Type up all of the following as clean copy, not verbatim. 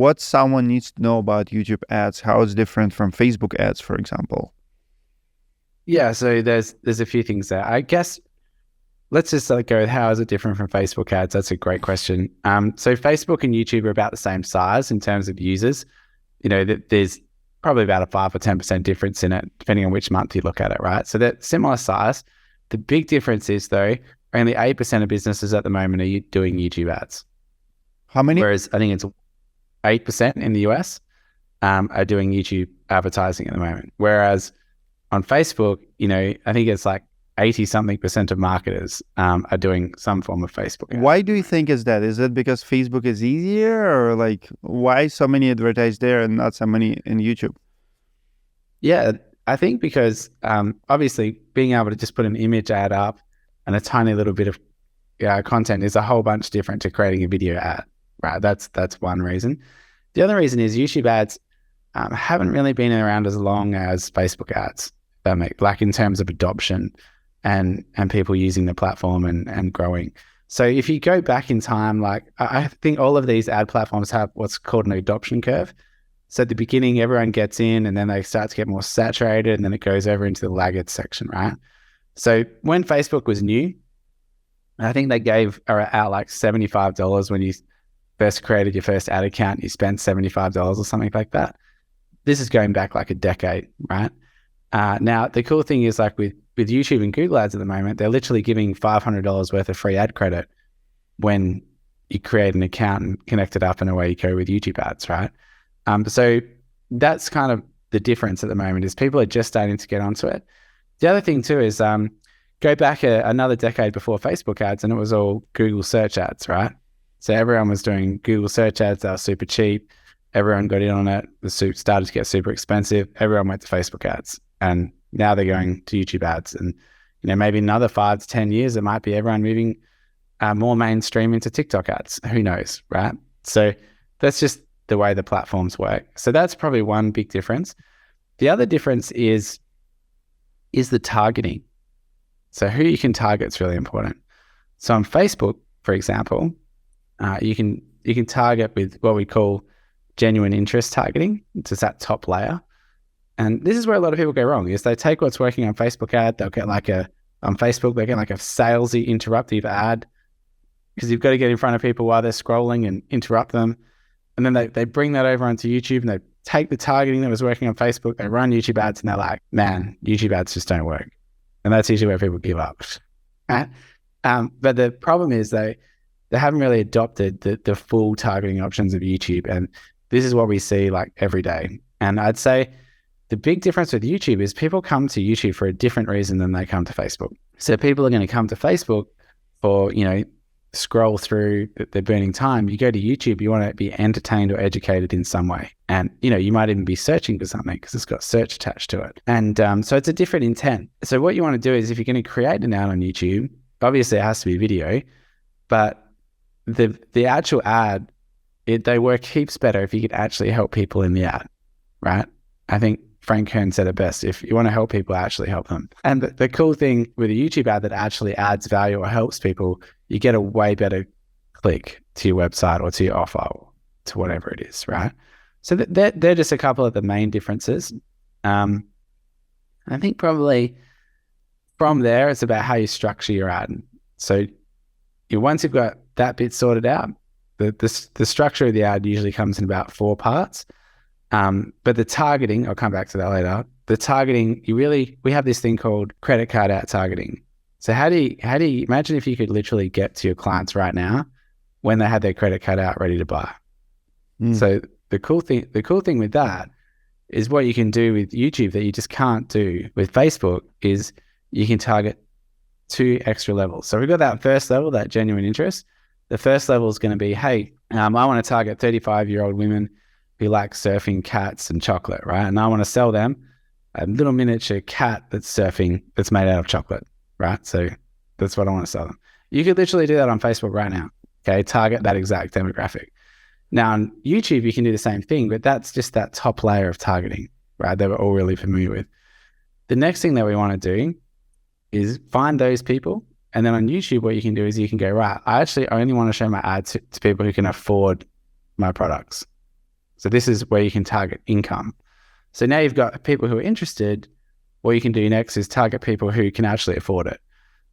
what someone needs to know about YouTube ads, how it's different from Facebook ads, for example? Yeah, so there's a few things there. I guess let's just go with how is it different from Facebook ads? That's a great question. So Facebook and YouTube are about the same size in terms of users. There's probably about a 5 or 10% difference in it, depending on which month you look at it, right? So they're similar size. The big difference is, though, only 8% of businesses at the moment are doing YouTube ads. How many? Whereas I think it's 8% in the US are doing YouTube advertising at the moment. Whereas on Facebook, I think it's like 80-something% of marketers are doing some form of Facebook ads. Why do you think is that? Is it because Facebook is easier, or like why so many advertise there and not so many in YouTube? Yeah, I think because obviously being able to just put an image ad up and a tiny little bit of content is a whole bunch different to creating a video ad, right? That's one reason. The other reason is YouTube ads haven't really been around as long as Facebook ads. That like in terms of adoption and people using the platform and growing. So if you go back in time, like I think all of these ad platforms have what's called an adoption curve. So at the beginning, everyone gets in and then they start to get more saturated and then it goes over into the laggard section, right? So when Facebook was new, I think they gave out like $75 when you first created your first ad account, you spent $75 or something like that. This is going back like a decade, right? Now, the cool thing is like with YouTube and Google ads at the moment, they're literally giving $500 worth of free ad credit when you create an account and connect it up and away you go with YouTube ads, right? So that's kind of the difference at the moment is people are just starting to get onto it. The other thing too is go back another decade before Facebook ads and it was all Google search ads, right? So everyone was doing Google search ads. They were super cheap. Everyone got in on it. The soup started to get super expensive. Everyone went to Facebook ads. And now they're going to YouTube ads. And, maybe another 5 to 10 years, it might be everyone moving more mainstream into TikTok ads. Who knows, right? So that's just the way the platforms work. So that's probably one big difference. The other difference is the targeting. So who you can target is really important. So on Facebook, for example, you can target with what we call genuine interest targeting. It's just that top layer. And this is where a lot of people go wrong is they take what's working on Facebook ad, they'll get on Facebook, they get like a salesy interruptive ad because you've got to get in front of people while they're scrolling and interrupt them. And then they bring that over onto YouTube and they take the targeting that was working on Facebook, they run YouTube ads and they're like, man, YouTube ads just don't work. And that's usually where people give up. Right? But the problem is they haven't really adopted the full targeting options of YouTube. And this is what we see like every day. And I'd say the big difference with YouTube is people come to YouTube for a different reason than they come to Facebook. So people are going to come to Facebook for, scroll through, they're burning time. You go to YouTube, you want to be entertained or educated in some way. And, you might even be searching for something because it's got search attached to it. And so it's a different intent. So what you want to do is if you're going to create an ad on YouTube, obviously it has to be video, but the actual ad, they work heaps better if you could actually help people in the ad, right? I think Frank Kern said it best. If you want to help people, actually help them. And the cool thing with a YouTube ad that actually adds value or helps people, you get a way better click to your website or to your offer or to whatever it is, right? So they're just a couple of the main differences. I think probably from there, it's about how you structure your ad. So once you've got that bit sorted out, the structure of the ad usually comes in about 4 parts. But the targeting, I'll come back to that later. The targeting, we have this thing called credit card out targeting. So how do you imagine if you could literally get to your clients right now when they had their credit card out ready to buy? So the cool thing with that is what you can do with YouTube that you just can't do with Facebook is you can target 2 extra levels. So we've got that first level, that genuine interest. The first level is going to be, hey, I want to target 35-year-old women who like surfing cats and chocolate, right? And I want to sell them a little miniature cat that's surfing that's made out of chocolate, right? So that's what I want to sell them. You could literally do that on Facebook right now, okay? Target that exact demographic. Now on YouTube, you can do the same thing, but that's just that top layer of targeting, right? That we're all really familiar with. The next thing that we want to do is find those people. And then on YouTube, what you can do is you can go, right, I actually only want to show my ads to people who can afford my products. So this is where you can target income. So now you've got people who are interested. What you can do next is target people who can actually afford it.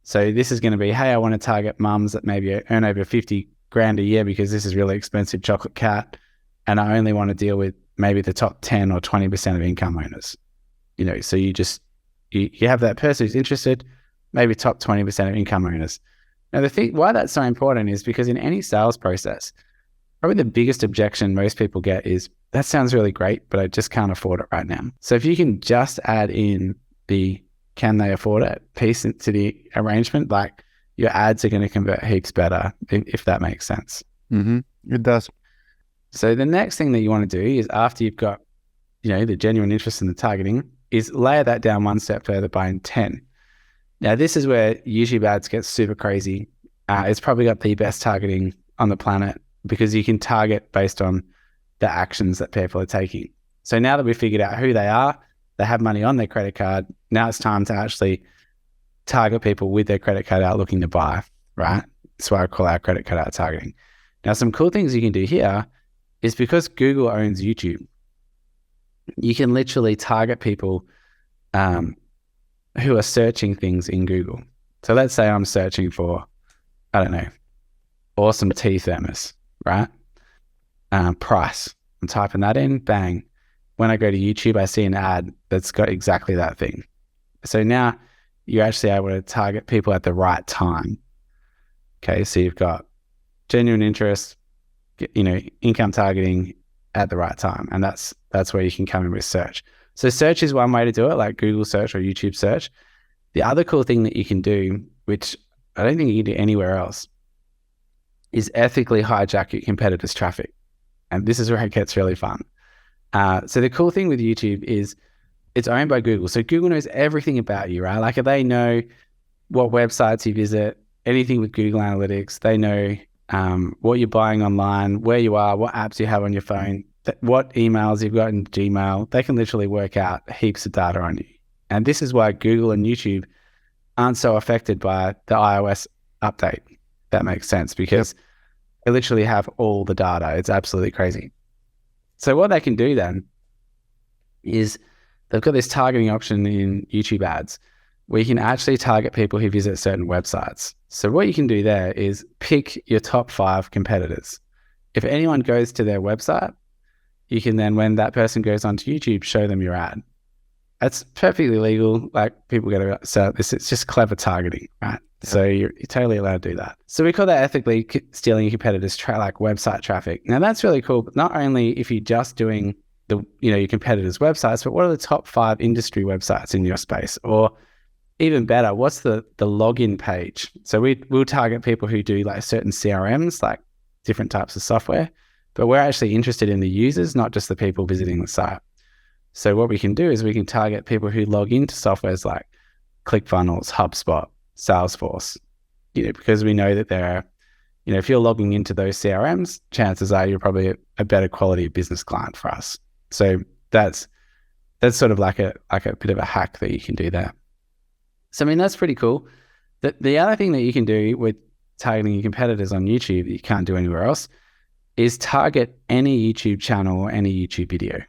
So this is going to be, hey, I want to target mums that maybe earn over 50 grand a year because this is really expensive chocolate cat. And I only want to deal with maybe the top 10 or 20% of income owners. So you have that person who's interested, maybe top 20% of income owners. Now, the thing why that's so important is because in any sales process, probably the biggest objection most people get is, that sounds really great, but I just can't afford it right now. So if you can just add in the can they afford it piece into the arrangement, like your ads are going to convert heaps better, if that makes sense. It does. So the next thing that you want to do is, after you've got, the genuine interest in the targeting, is layer that down one step further by intent. Now, this is where YouTube ads get super crazy. It's probably got the best targeting on the planet because you can target based on the actions that people are taking. So now that we've figured out who they are, they have money on their credit card, now it's time to actually target people with their credit card out looking to buy, right? That's why I call our credit card out targeting. Now, some cool things you can do here is, because Google owns YouTube, you can literally target people who are searching things in Google. So let's say I'm searching for, I don't know, awesome tea thermos, right? Price. I'm typing that in, bang. When I go to YouTube, I see an ad that's got exactly that thing. So now you're actually able to target people at the right time. Okay, so you've got genuine interest, income targeting at the right time. And that's where you can come in with search. So search is one way to do it, like Google search or YouTube search. The other cool thing that you can do, which I don't think you can do anywhere else, is ethically hijack your competitors' traffic. And this is where it gets really fun. So the cool thing with YouTube is it's owned by Google. So Google knows everything about you, right? Like, they know what websites you visit, anything with Google Analytics. They know what you're buying online, where you are, what apps you have on your phone, what emails you've got in Gmail. They can literally work out heaps of data on you. And this is why Google and YouTube aren't so affected by the iOS update. That makes sense, because they literally have all the data. It's absolutely crazy. So what they can do then is, they've got this targeting option in YouTube ads where you can actually target people who visit certain websites. So what you can do there is pick your top 5 competitors. If anyone goes to their website, you can then, when that person goes onto YouTube, show them your ad. That's perfectly legal. Like, people get upset. It's just clever targeting, right? Yeah. So you're totally allowed to do that. So we call that ethically stealing your competitors' like website traffic. Now that's really cool, but not only if you're just doing your competitors' websites, but what are the top 5 industry websites in your space? Or even better, what's the login page? So we'll target people who do like certain CRMs, like different types of software, but we're actually interested in the users, not just the people visiting the site. So what we can do is we can target people who log into softwares like ClickFunnels, HubSpot, Salesforce, because we know that there are, if you're logging into those CRMs, chances are you're probably a better quality business client for us. So that's sort of like a bit of a hack that you can do there. So, that's pretty cool. The other thing that you can do with targeting your competitors on YouTube that you can't do anywhere else is target any YouTube channel or any YouTube video.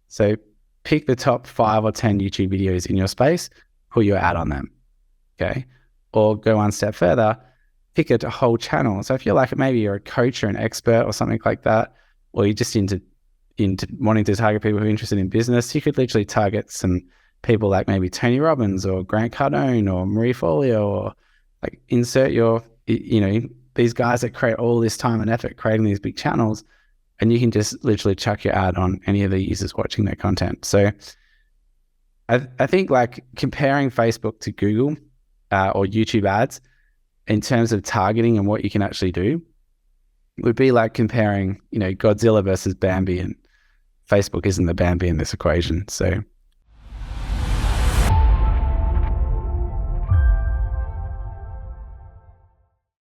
So pick the top 5 or 10 YouTube videos in your space, put your ad on them, okay? Or go one step further, pick a whole channel. So if you're like, maybe you're a coach or an expert or something like that, or you're just into wanting to target people who are interested in business, you could literally target some people like maybe Tony Robbins or Grant Cardone or Marie Forleo, or like insert your, these guys that create all this time and effort creating these big channels, and you can just literally chuck your ad on any of the users watching their content. So I think like comparing Facebook to Google or YouTube ads in terms of targeting and what you can actually do would be like comparing, Godzilla versus Bambi, and Facebook isn't the Bambi in this equation. So